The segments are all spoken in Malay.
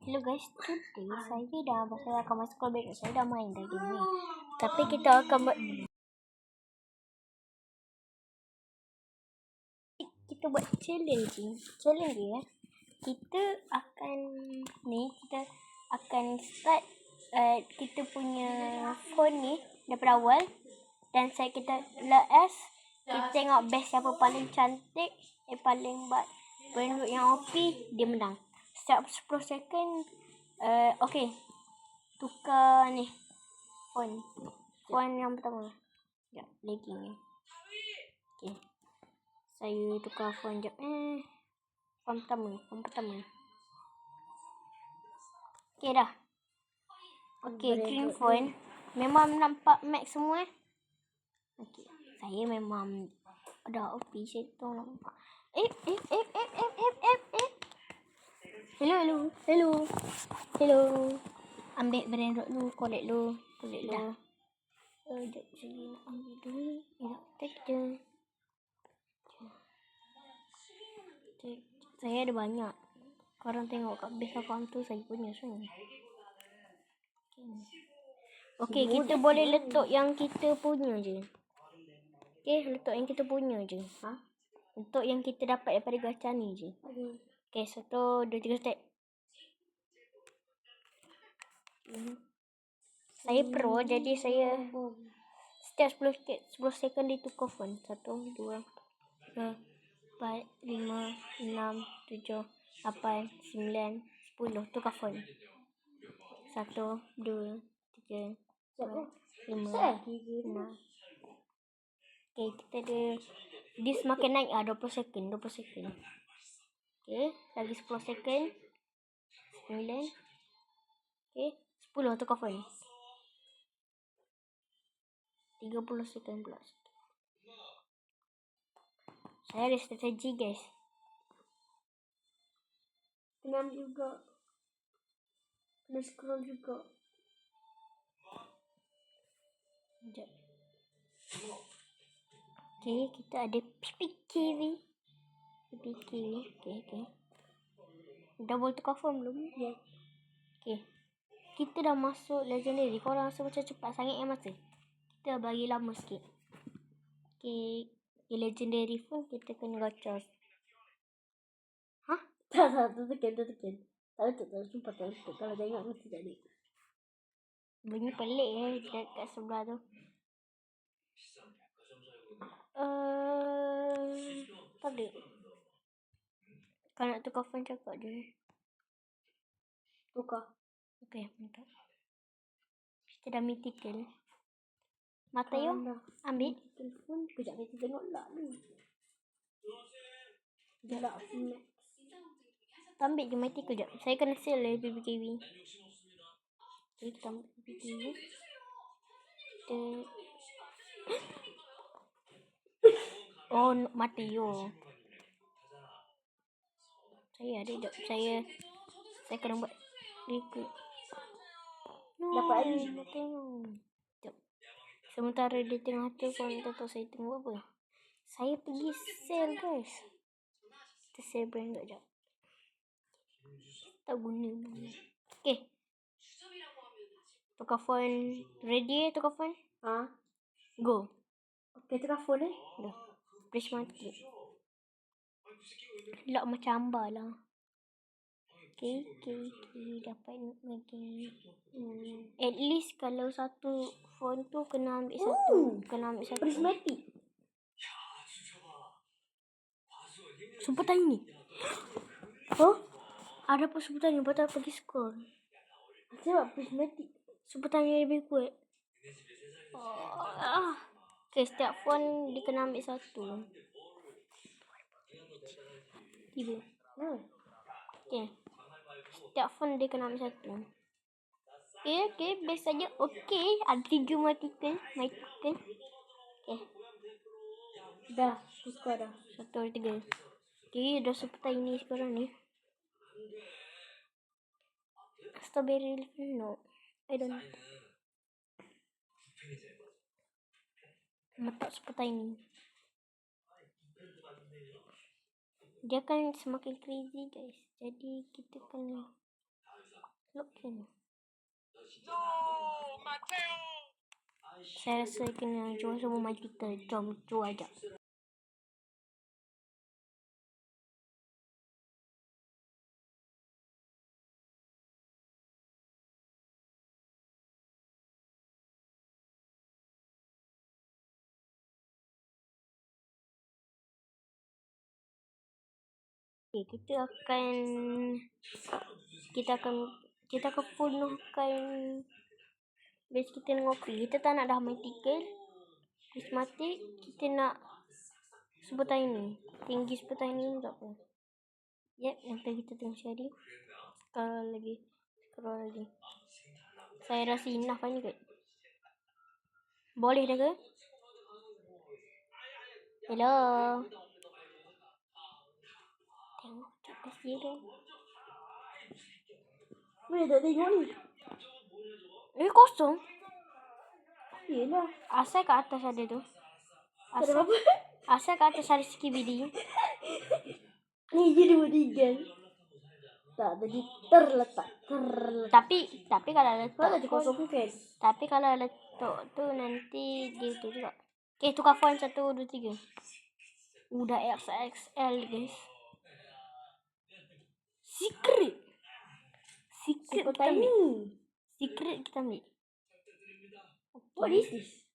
Hello guys, today saya akan masuk ke bed. Saya dah main dah game ni. Tapi kita akan buat challenge ya. Kita akan start kita punya phone ni daripada awal dan kita last kita tengok best siapa paling cantik, paling penduduk yang OP, dia menang. Setiap 10 second okey. Tukar ni phone yang pertama. Sekejap, lagging ni. Okey. Saya tukar phone jap. Phone pertama. Okey dah. Okey, green phone. Memang nampak max semua. Okey. Saya memang dah OP settle nampak. Hello. Ambil brand dulu, collect dulu. Sekejap saya nak ambil dulu. Take je. Saya ada banyak. Korang tengok kat base account tu saya punya sebenarnya. Okey, kita boleh letak yang kita punya je. Letak yang kita punya je. Letak yang kita dapat daripada gacha ni je. Okey, 1, 2, 3 step. Saya pro, jadi saya setiap 10 second dia tukar phone. 1, 2, 3, 4, 5, 6, 7, 8, 9, 10. Tukar phone. 1, 2, 3, 4, 5, 6. Okey, kita ada. Dia semakin naik 20 second. Okey, lagi 10 second. 9. Okey, 10 tukar phone. 30 second pula. Saya ada strategi guys. Kena juga. Kena scroll juga. Sekejap. Okey, kita ada PPK ni. Okey. Dah boleh tukar phone belum? Ya. Okey. Kita dah masuk legendary. Korang rasa macam cepat sangat masa? Kita bagi lama sikit. Okey. Di legendary phone kita kena gacha. Tak tekan. Tak sumpah tak. Kalau tengok mesti tak ada. Bunyi pelik dekat sebelah tu. Tak ada. Kalau nak tukar phone cakap je. Tukar. Okey, mantap. Kita dah mythical. Mata yo, ambil. Telefon kejap kita tengok lah ni. Jalak max. Ambil je mythical kejap. Saya kena sell BBKB. Okay, kita ambil BBKB. Oh, mata yo. Saya ada jap. Saya kena buat recruit. Dapat lagi. Jap. Sementara dia tengah tu korang tak tahu saya tengok apa. Saya pergi sell guys. Kita sell brand jap. Tak guna. Okay. Tukar phone. Ready tukar phone? Go. Okay, tukar phone dah. Press mati. Lock macam ambar lah. Okay. Dapat lagi. At least kalau satu phone tu kena ambil satu. Prismatic. Super tiny. Ada pun super tiny. Betul pergi scroll. Sebab prismatic. Super tiny lebih kuat. Okay, setiap phone dia kena ambil satu. Tiba. Okay. Setiap phone dia kena ambil satu. Okay, best saja. Okay, ada 3 mythical. Okay. Dah, tukar dah. 1, 2, 3. Okay, dah super tiny sekarang ni. Strawberry no. I don't know. Letak super tiny. Dia kan semakin crazy guys. Jadi kita kena Login. Saya rasa kena jual semua maju kita. Jom jual je. Okay, kita akan penuhkan base kita dengan free. Kita tak nak dah mythical, prismatic. Kita nak sebutan ini. Tinggi sebutan ini tak apa. Yep, nanti kita tengok sekali. Scroll lagi. Saya rasa enough ni kot. Boleh dah ke? Hello. Tengok cepat dia. Boleh tak tengok ni? Kosong. Yelah. Asal kat atas ada tu. Asal kat atas ada skibidi. Ni jadi meninggal. Tak, tadi terletak. Tapi kalau letak kosong kan. Tapi kalau letak tu nanti dia tu juga. Okay, tukar font 1, 2, 3. Udah XXL guys. Secret kita ambil. Secret kita ambil. What is this?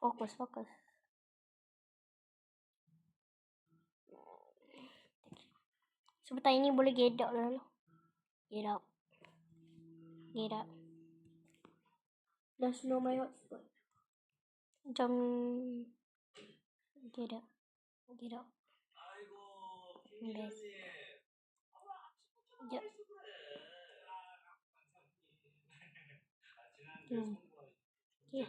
Fokus. Sebentar ini boleh get out dulu. Get out. That's no my hotspot. Jom. Get out. Best. Jom. Okay.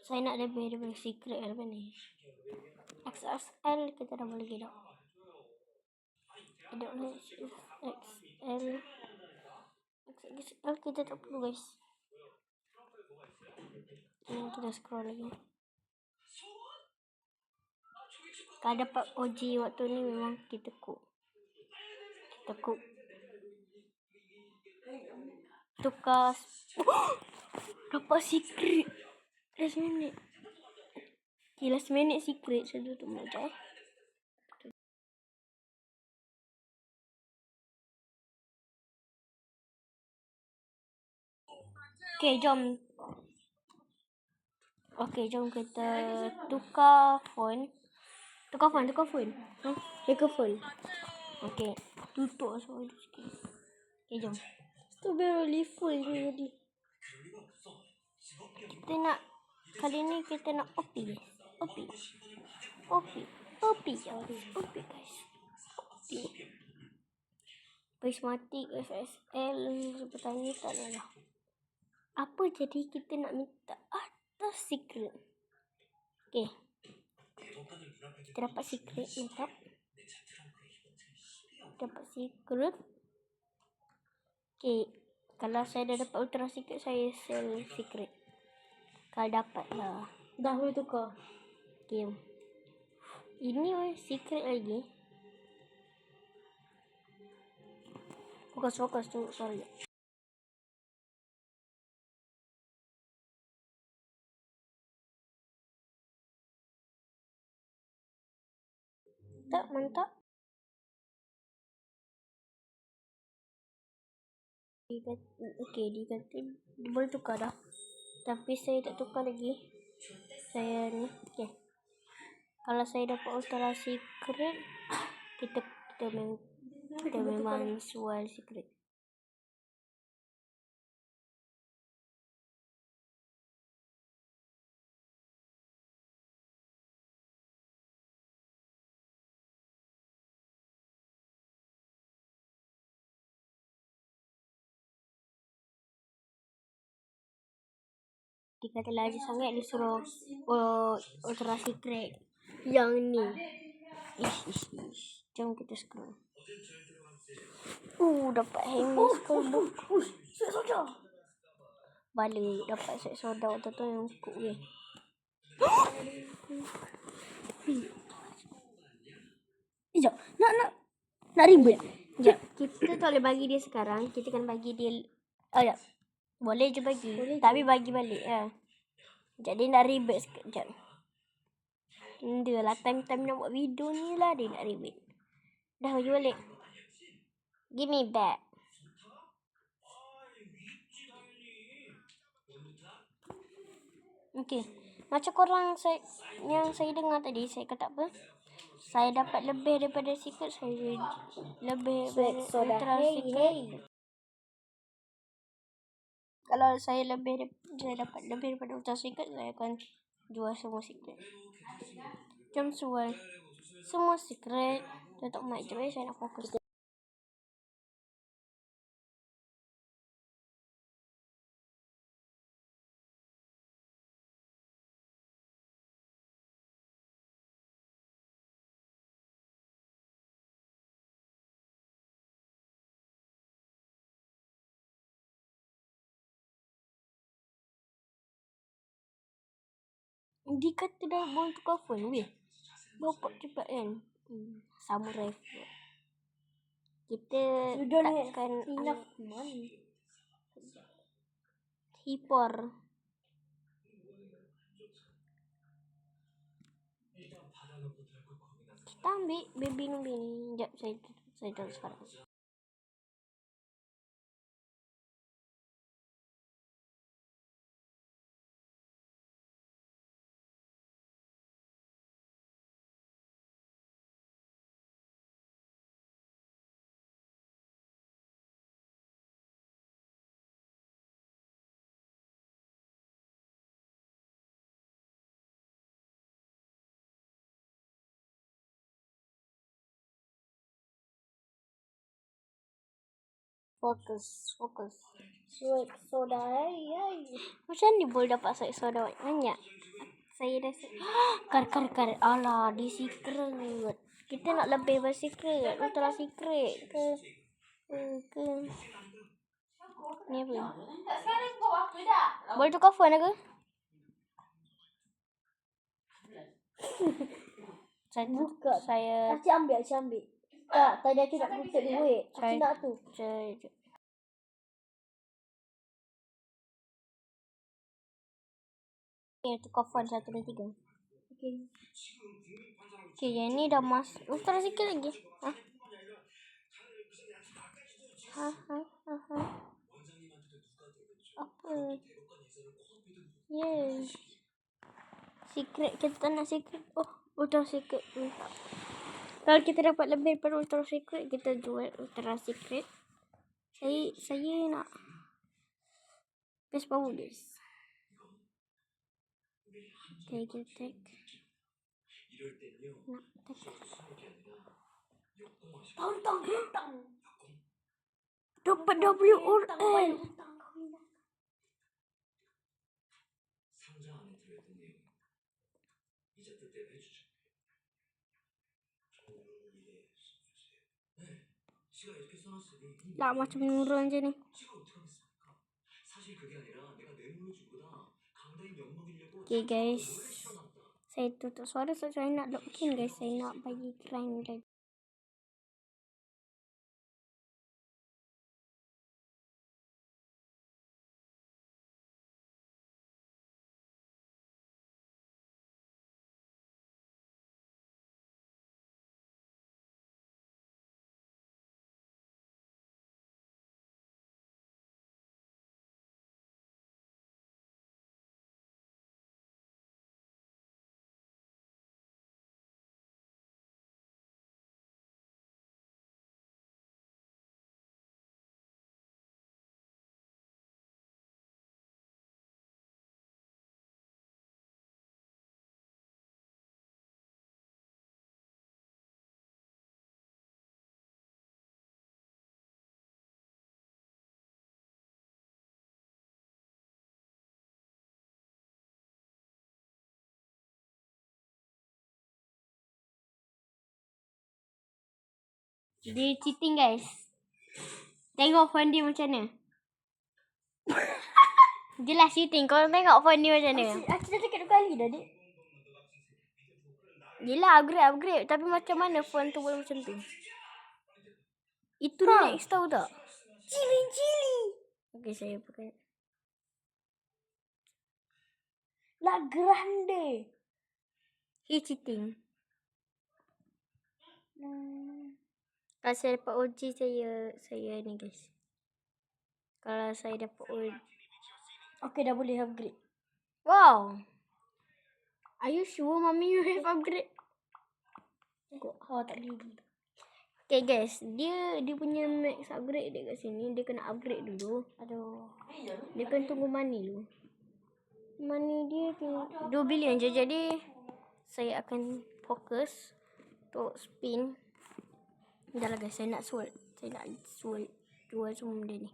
Saya nak lebih secret apa ni. XXL kita dah boleh get out. I don't know XXL kita tak perlu guys. Ini kita scroll lagi. Kalau dapat OG waktu ni memang kita cook. Tukar. Dapat secret. Last minute secret. Saya tu macam Okay, jom kita tukar phone. Tukar phone. Okay, tutup semua tu sikit. Okay, jom. Strawberry full ni tadi. Kali ni kita nak OP guys. OP guys. Prismatic SSL seperti tak ada. Apa jadi kita nak minta atas secret? Okay. Kita dapat secret mantap. Okay. Kalau saya dah dapat ultra secret, saya sell secret. Kalau dapat lah. Dah boleh tukar. Okay. Ini secret lagi. Fokus tu. Sorry. Mantap. Okay, dia kata dia boleh tukar dah. Tapi saya tak tukar lagi. Saya ni. Okay. Kalau saya dapat ultra secret, kita memang jual secret. Dia kata laju sangat, dia suruh ultra secret yang ni. Ish. Jom kita scroll. Dapat Hermes Combo. Set soda. Balik dapat set soda waktu tu yang cook ke. Sekejap. Nak ribet. Sekejap. Kita tak boleh bagi dia sekarang. Kita kan bagi dia. Ya. Boleh je bagi. Tapi bagi balik. Sekejap dia nak ribet sekejap. Dia lah time-time nak buat video ni lah dia nak ribet. Dah bagi balik. Give me back. Okay. Macam korang yang saya dengar tadi, saya kata apa? Saya dapat lebih daripada secret. Saya lebih daripada secret. Kalau saya dapat lebih daripada ultra secret, saya akan jual semua secret. Jom jual semua secret. Tutup mic je, saya nak fokus. Dia kata dah boleh tukar phone, weh. Bapak cepat kan? Samurai phone. Kita takkan enough money. hipor. Kita ambil baby Nubi ni. Sekejap, saya tahu sekarang. Fokus. Sweet soda. Macam ni boleh dapat sweet soda banyak? Saya dah kar. Alah, di secret. Kita nak lebih bersecret. Ultra secret ke ni apa? Boleh tukar phone ke? Saya Acik ambil. Tak, tadi aku nak tutup duit. Acik nak tu. Tukar phone 1, 2, 3. Okay, yang ni dah ultra sikit lagi. Apa? Yes. Secret. Kita nak secret. Oh, ultra secret. Kalau kita dapat lebih daripada ultra secret, kita jual ultra secret. Saya nak best power guys. Okay, kita take. Nak take. Dapat WRL. Lah macam nurun je ni. Okay guys, saya tutup suara sebab saya nak login guys. Saya nak bagi crime guys. Dia cheating guys. Tengok phone dia macam mana. Jelas cheating. Korang tengok phone dia macam mana. Acik dah cakap 2 kali dah, Dik. Yelah upgrade. Tapi macam mana font tu boleh macam tu? Itu next tahu tak? Cili. Okay, saya pakai. La Grande. He cheating. Kalau saya dapat OG, saya ni guys. Kalau saya dapat OG. Okay, dah boleh upgrade. Wow. Are you sure mommy you have upgrade? Tak boleh. Okay guys, dia punya max upgrade dia kat sini. Dia kena upgrade dulu. Aduh. Dia kena tunggu money dulu. Money dia 2 bilion je. Jadi saya akan fokus untuk spin. Dah lah guys, saya nak sword. Jual semua benda ni.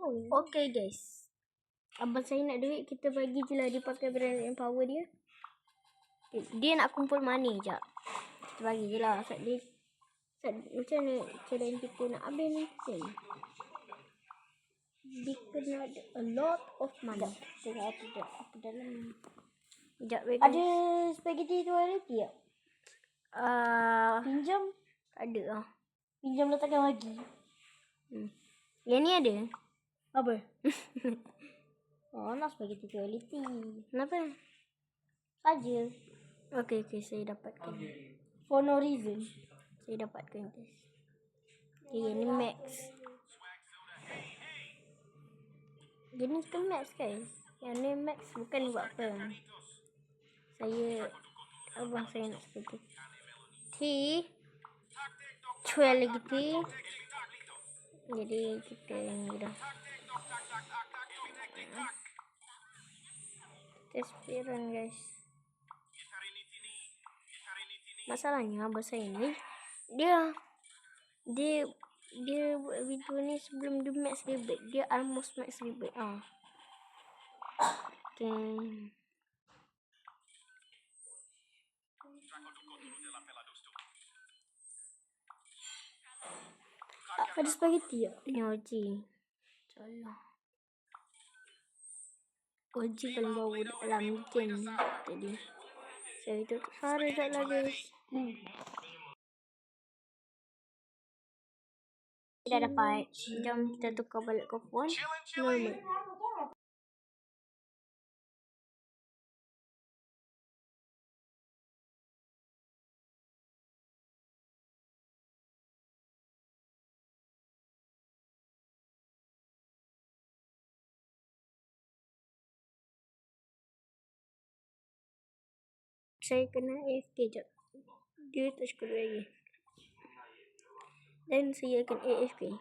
Okay guys, abang saya nak duit, kita bagi je lah. Dia pakai brand empower dia. Dia nak kumpul money je. Kita bagi je lah. Macam mana cara kita nak ambil ni? Dia kena ada a lot of money. Tengok apa dalam. Sekejap wait. Ada spaghetti tu reality tak? Pinjam. Ada lah. Pinjam letakkan lagi. Yang ni ada? Apa? Nak spaghetti tu reality. Kenapa? Saja. Okay, saya dapatkan. For no reason. Saya dapatkan guys. Okay, yang ni max. Yang ni kan max guys. Yang ni max bukan buat apa. Abang saya nak seperti T. Cuel lagi T. Jadi kita yang ni dah. Kita spiran guys. Masalahnya abang saya ni dia buat video ni sebelum dia max rebate. Dia almost max rebate. Okay. Ada spaghetti tak? Ni OG. Salah. OG paling bawah dalam game tadi. Saya tutup suara tak lah guys. Dah dapat. Jom kita tukar balik ke phone. Normal. Saya kena AFK jap. Dia tak cukup lagi. Dan saya akan AFK.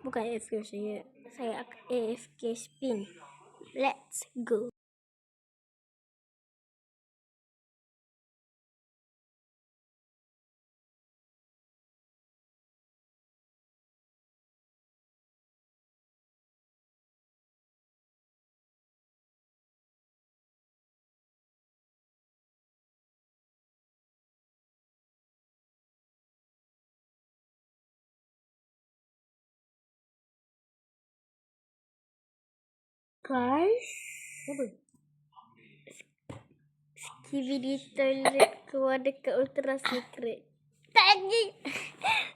Bukan AFK saya akan AFK spin. Let's go. Guys. Apa? Skibidi toilet keluar dekat Ultra Secret. Tadi.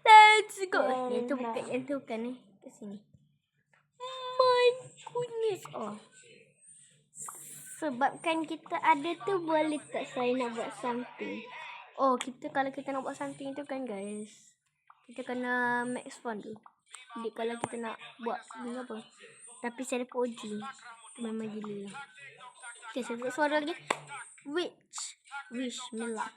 Let's go. Yang tu bukan ni. Ke sini. My goodness. Sebabkan kita ada tu, boleh tak saya nak buat something. Kalau kita nak buat something tu kan guys, kita kena max font tu. Jadi kalau kita nak buat ni apa, tapi saya dapat OG, memang gila lah. Okay, saya buat suara lagi. Wish me luck.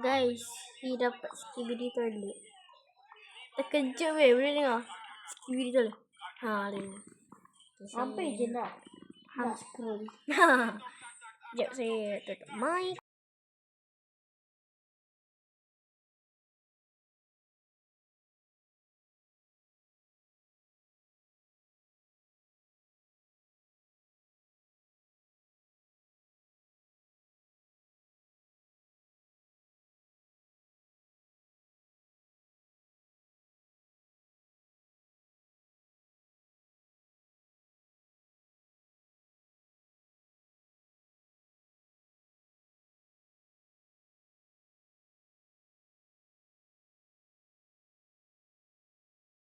Guys, dia dapat skibidi toilet. Terkejut weh, boleh dengar? Skibidi toilet. Ha, dia. Sampai je nak scroll. Sekejap saya tutup mic.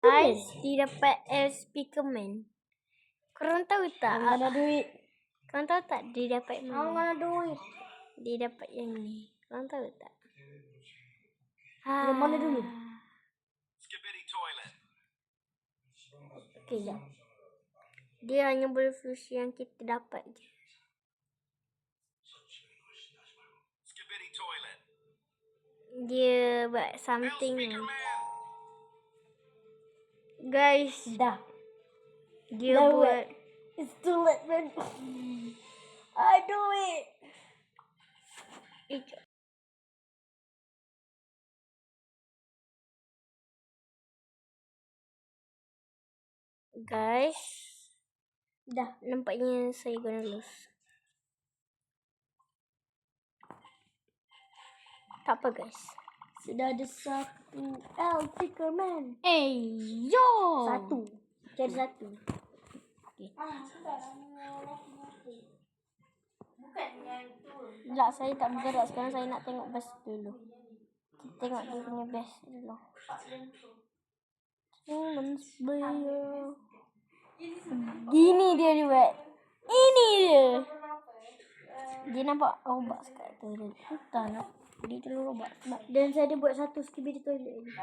Guys, dia dapat speakerman. Korang tahu tak? Hang ada duit. Korang tahu tak dia dapat Hang mana? ada duit. Dia dapat yang ni. Korang tahu tak? Yang mana dulu? Okay, jap. Dia hanya boleh fungsi yang kita dapat je. Dia buat something ni. Guys, Dah. dia Dah buat It's too late, man. I do it. Guys, Dah. nampaknya saya gonna lose. Tak apa guys. Sudah ada satu Speakerman. Yo! Satu. Cari satu. Okay. Tak, saya tak bergerak. Sekarang saya nak tengok best dulu. Kita tengok dia punya best dulu. Gini dia buat. Ini dia. Dia nampak robot kat toilet. Tak nak. Dia terlalu robot. Dan saya ada buat satu skibidi toilet ni.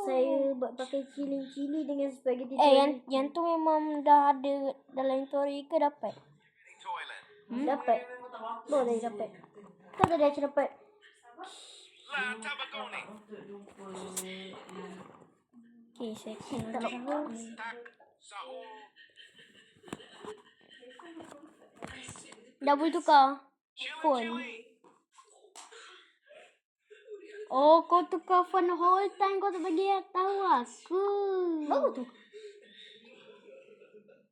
Saya buat pakai cili dengan spaghetti toilet. Yang tu memang dah ada dalam story ke dapat? Dapat. Boleh dapat. Kau tadi aku dapat. Okay, saya kena dah boleh tukar phone. Oh, kau tukar phone whole time kau tak bagi tahu aku. Baru tu.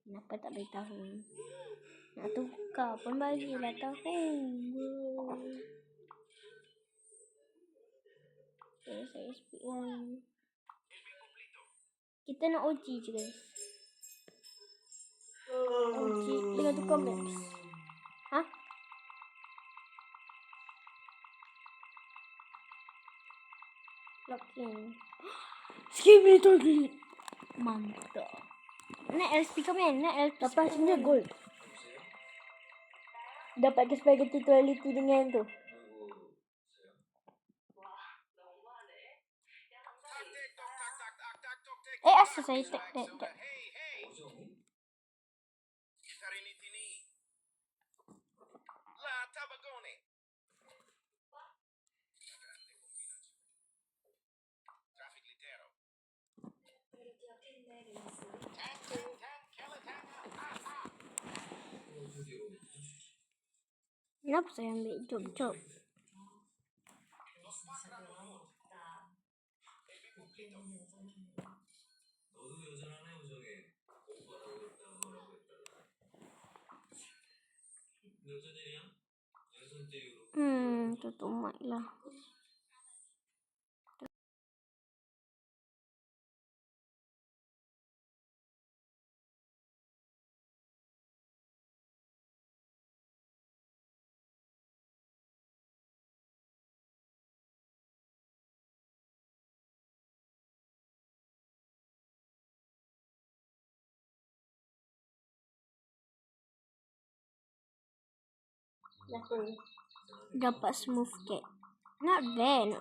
Kenapa tak beritahu? Nak tukar pun bagilah tahu. Okay, saya speak one. Kita nak OG je guys. OG dengan tukar maps. Ha? Login. Skibidi toilet. Mantap. Nak L speakerman, nak L Dapat sebenarnya gold. Dapat ke spaghetti toilet dengan tu. Asal saya tak. Kenapa saya ambil job? Tutup mic lah. Dapat smooth cat. Not bad.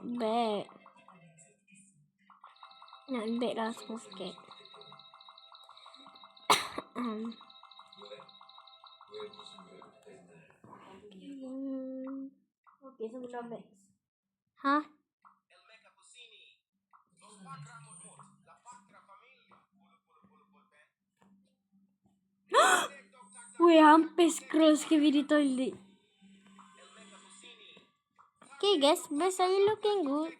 Not bad lah smooth cat. okey sebenar Max. Hah? Weh, hampir scroll skip di toilet. Okay guys, but saya looking good.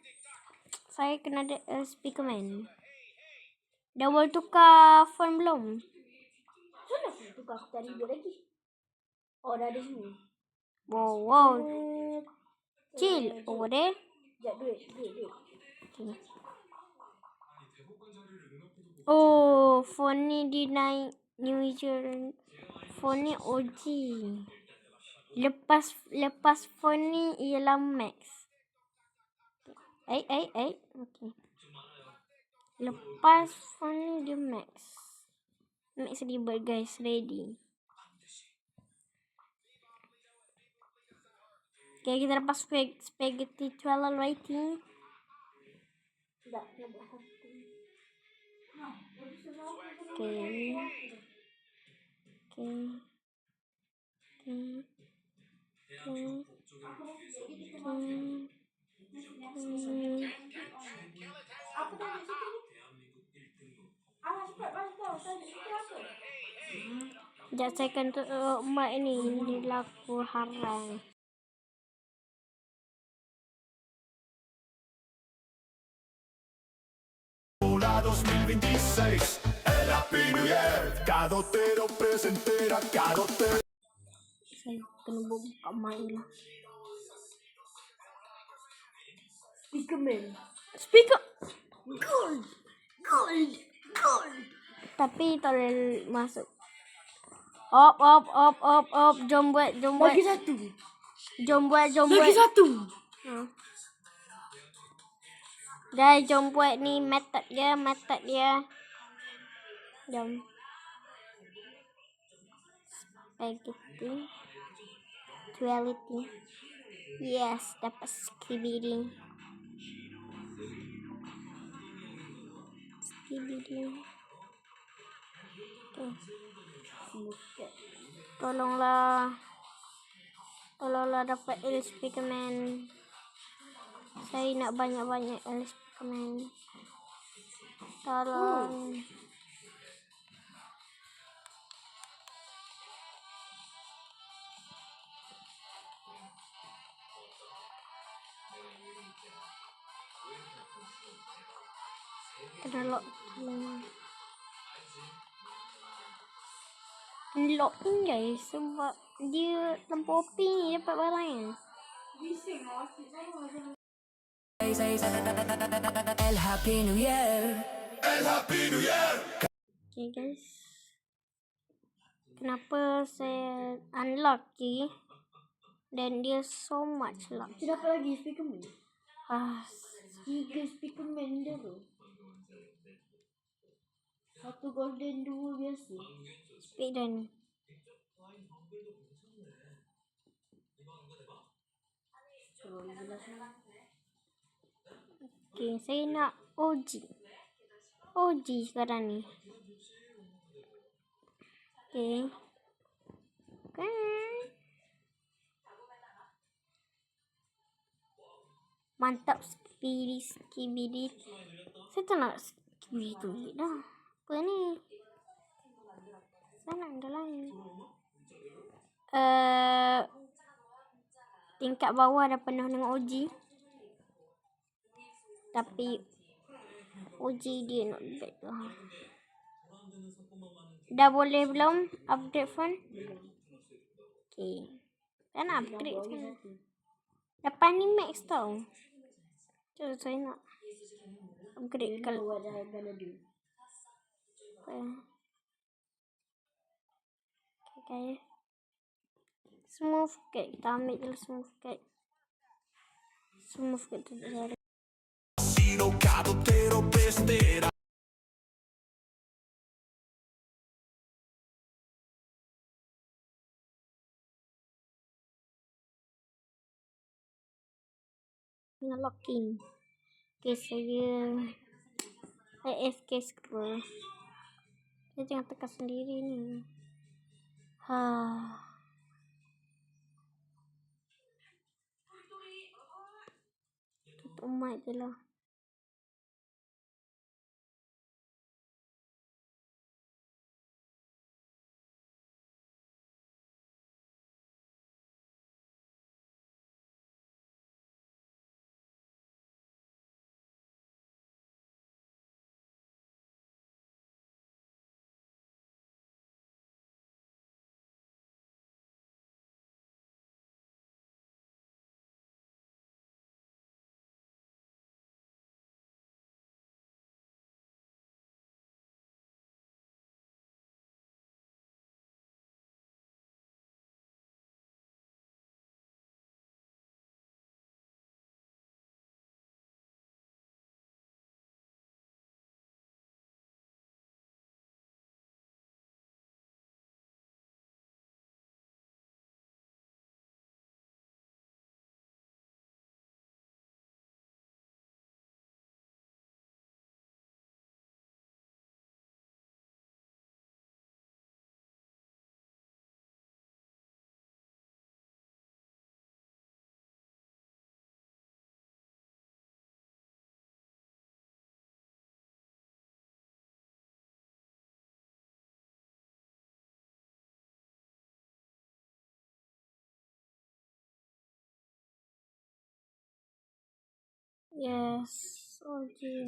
Saya kena ada speaker man. Dah boleh tukar phone belum? Sana aku tukar aku cari dia lagi. Oh, dah ada sini. Wow. Chill over there. Sekejap, duit. Okay. Oh, phone ni dinaik new user. Phone ni OG. Lepas phone ni ialah Max. Okay. Lepas phone ni dia Max. Max ribet guys, ready. Okay, kita dapat spaghetti twirl writing. Tak, nak buat satu. Okay. Apa tadi situ ni? Cepat balik kau. Tadi situ apa? Sekejap saya akan mak ni. Ini laku haram. La 2026, el Happy New Year, cadotero presentera, cadotero. Saya kena buka mic lah. Speaker. Gold. Tapi tak boleh masuk. Op. Jom buat. Lagi satu. Jom buat. Lagi satu. Guys, jom buat ni method dia. Jom. Spaghetti. Duality. Yes, dapat skibidi. Okay. Tolonglah dapat El Speakerman. Saya nak banyak-banyak El Speakerman. Tolong. Kena lock in guys, sebab dia tanpa OP ni dapat barang. El Happy New Year. Okay guys, kenapa saya unlucky dan dia so much luck. Kita dapat lagi speakerman. 3 speakerman dah tu. 1 golden, 2 biasa. Speedrun. Okay, saya nak OG sekarang ni. Okay. Mantap skibidi. Saya tak nak skibidi tu dah. Apa ni? Saya nak ada lain. Tingkat bawah dah penuh dengan OG. Tapi OG dia not bad lah. Dah boleh belum upgrade phone? Okay. Saya nak upgrade sekarang. Lepas ni Max tau. So, saya nak upgrade kalau Buat dah harga dia. Okay. Smooth cat. Kita ambil je smooth cat. Smooth cat tu tak ada. Sino cadotero presentera. Kena locking. Okay, saya AFK scroll. Saya jangan tekan sendiri ni. mic je lah. Yes. Okay.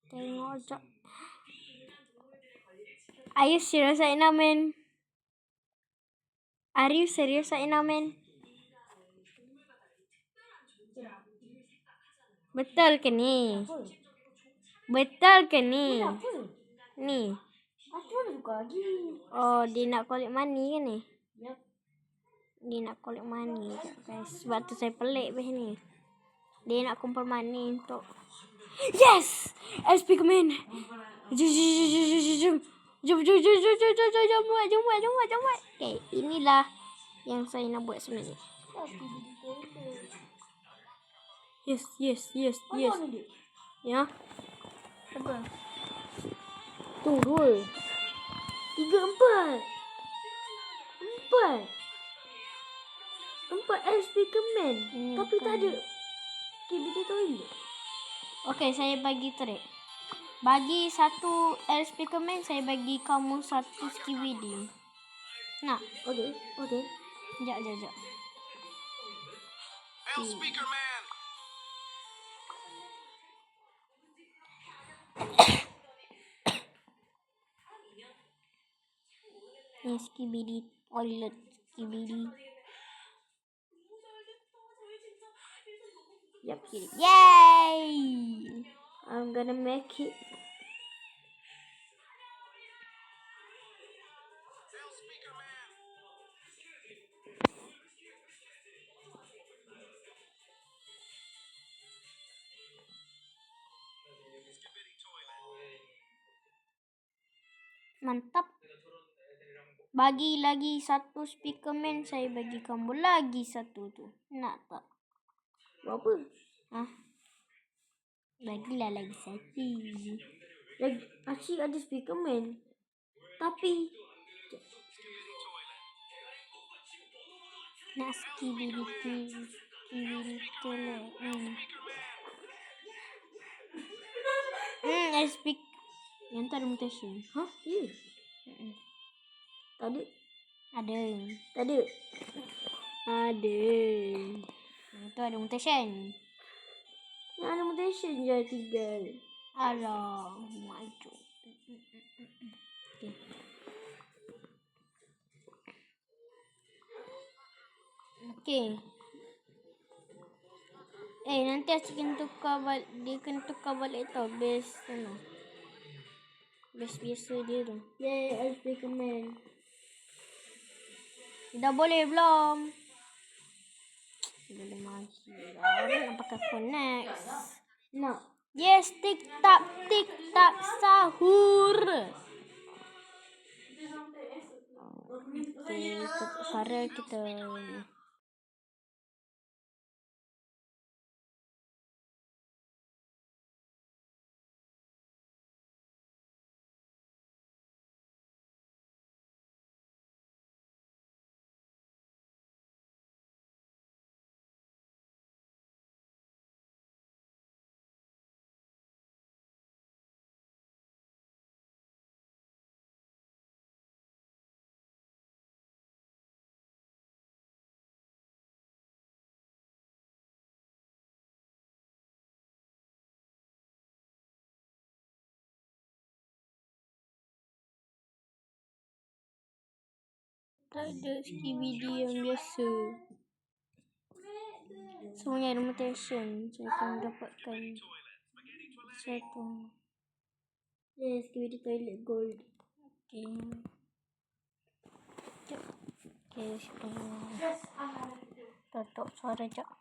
Tengok jap. Are you serious right now, man? Are you serious right now, man? Betul ke ni? Betul ke ni? Ni. Aku mana suka lagi. Oh, dia nak collect money ke ni? Yep. Dia nak collect money sekejap, guys. Sebab tu saya pelik beh ni. Dia nak kumpul money untuk... Yes! SP come in. Jom. Jom buat. Okay, inilah yang saya nak buat sebenarnya. Yes. Ya. Apa? Tu 2. 3, 4. 4 SP command. Tapi tak ada KBD toilet. Okay, saya bagi trade. Bagi 1 LSP command, saya bagi kamu 1 skibidi. Nak? Okay. Sekejap. El Speaker Man. Ni skibidi. Toilet skibidi. Yep. Yay! I'm gonna make it. Mantap. Bagi lagi 1 speaker man, saya bagi kamu lagi 1 tu. Nak tak? Apa? Hah? Bagilah lagi 1. Lagi asyik ada speaker man. Tapi Nak skibidi toilet. I speak. Yang tak ada mutation. hah? Ya. Tak ada. Ada. Tak ada. Ada. Itu ada mutation. Yang ada mutation je tinggal. Alah, maju. Okay. Nanti asyik kena tukar balik. Dia kena tukar balik tau. Base sana. Base biasa dia tu. Yay, SP command. Dah boleh belum? Boleh maju. Orang nak pakai phone next. Nak. Yes, tik tak sahur. Okay, suara kita Tak ada skibidi yang biasa. Semuanya ada mutation. Saya akan mendapatkan satu. Skibidi toilet gold. Okay. Sekejap. Okay, siapa tutup suara sekejap.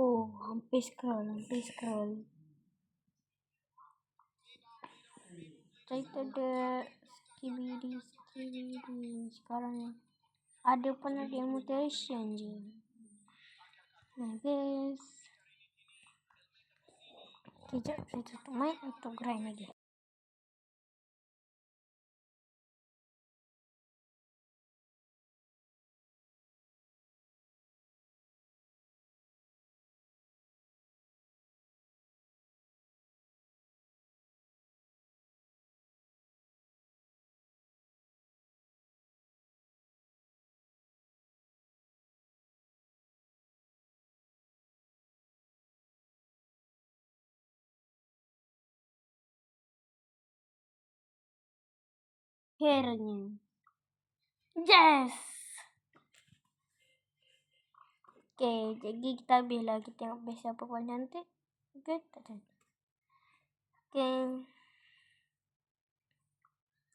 Oh, hampir scroll. Saya tak ada skibidi. Sekarang ada pun ada yang mutation je. Nah guys. Kejap saya tutup mic untuk grind lagi. Akhirnya. Yes! Okay, jadi kita habis lah. Kita tengok base siapa paling cantik. Okay, tak cantik. Okay.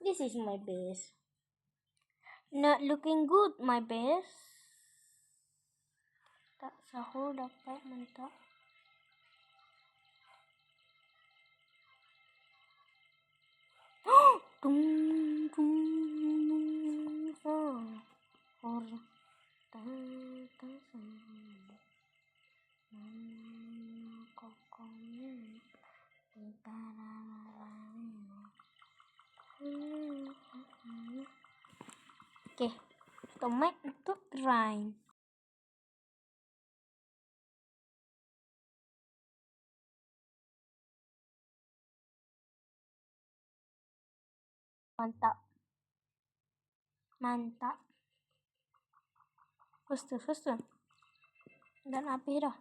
This is my base. Not looking good, my best. Tak sahur dapat, mantap. Tung tung sahur datang kokongnya Okay, tomat untuk grind. Mantap. Faster. Dan habis dah.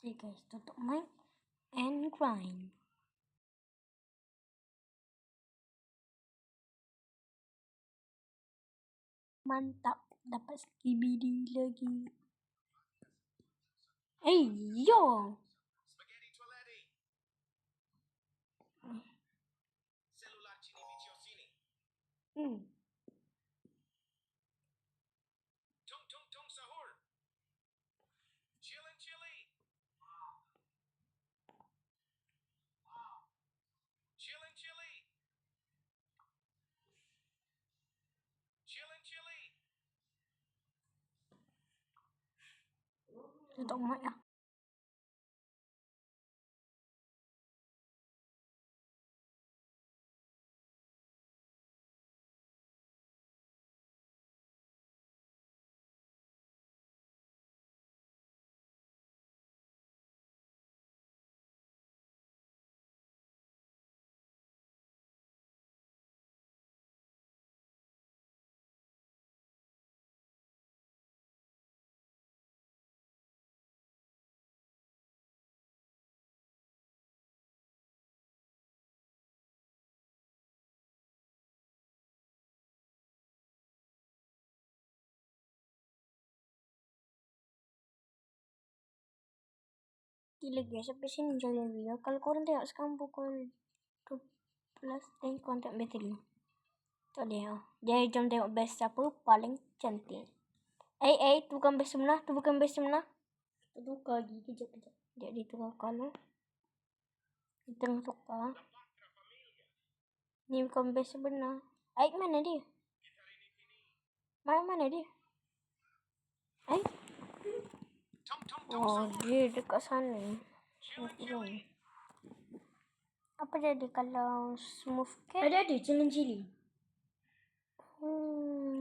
Okay guys, tutup mic and grind. Mantap, dapat skibidi lagi. Yo! Tung sahur. Chili. Chili. Tutup mic lah. Gila guys, sampai sini jalan video. Kalau korang tengok sekarang pukul 12, korang tengok bateri. Tu dia. Jadi jom tengok best siapa paling cantik. Tu bukan best sebenar. Tu bukan best sebenar. Tu tukar lagi. Kejap. Jadi tukar color. Kita tengah tukar. Ni bukan best sebenar. Mana dia? Mana dia? Oh, dia dekat sana. Apa jadi kalau smooth cat? Ada cili.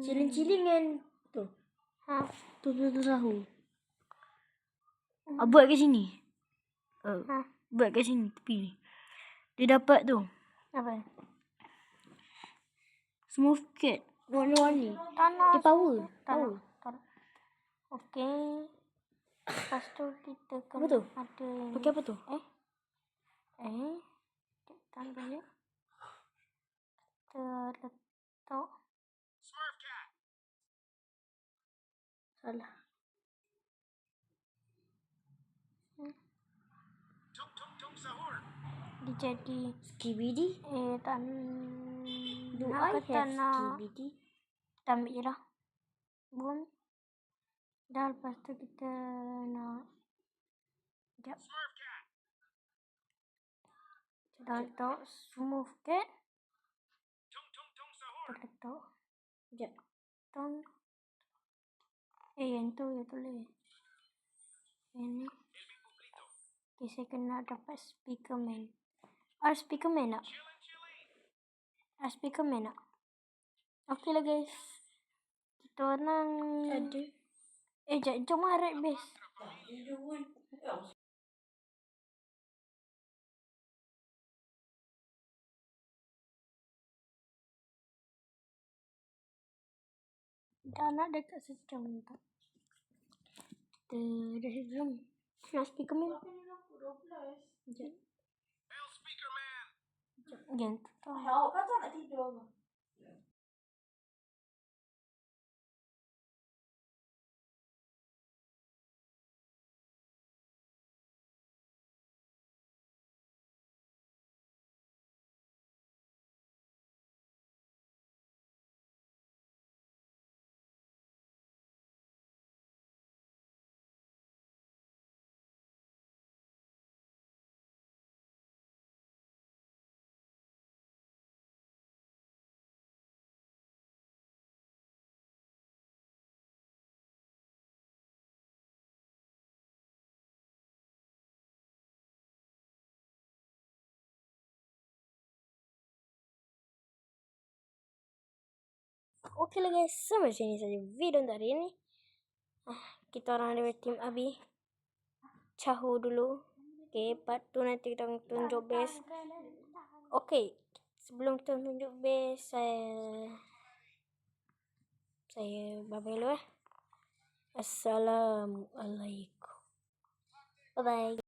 Cili dengan tu. Ha. Tu sahur. Buat kat sini. Buat kat sini tepi ni. Dia dapat tu. Apa? Smooth cat. Warna-warni. Tanah. Dia power. Tanah. Okey. Lepas tu kita kena Apa tu? ada ni. Pakai apa tu? Kita balik. Kita letak. Smurf cat. Salah. Tung sahur. Dia jadi Skibidi. tak Do nak I kata have nak. skibidi? Kita ambil je lah. Boom. Dah lepas tu kita nak. Sekejap. Smurf cat. Dah letak smooth cat. Tung sahur. Kita letak. Sekejap. Tong. Yang tu ya tulis. Yang ni. Okay, saya kena dapat speaker man. Speaker man nak? Speaker man nak? Okey lah guys. Kita orang Ada. jom lah red base. Dah nak dekat sejam tak? Kita dah sejam. Nak speaker man? Sekejap. Bell speaker man. Yang tu tau. Kau tak nak tidur ke? Okey lah guys, sampai sini saja video untuk hari ini. Kita orang dari tim Abi. Cahu dulu. Okay, part tu nanti kita tunjuk base. Okay, sebelum kita tunjuk base, saya bye-bye dulu. Assalamualaikum. Bye-bye.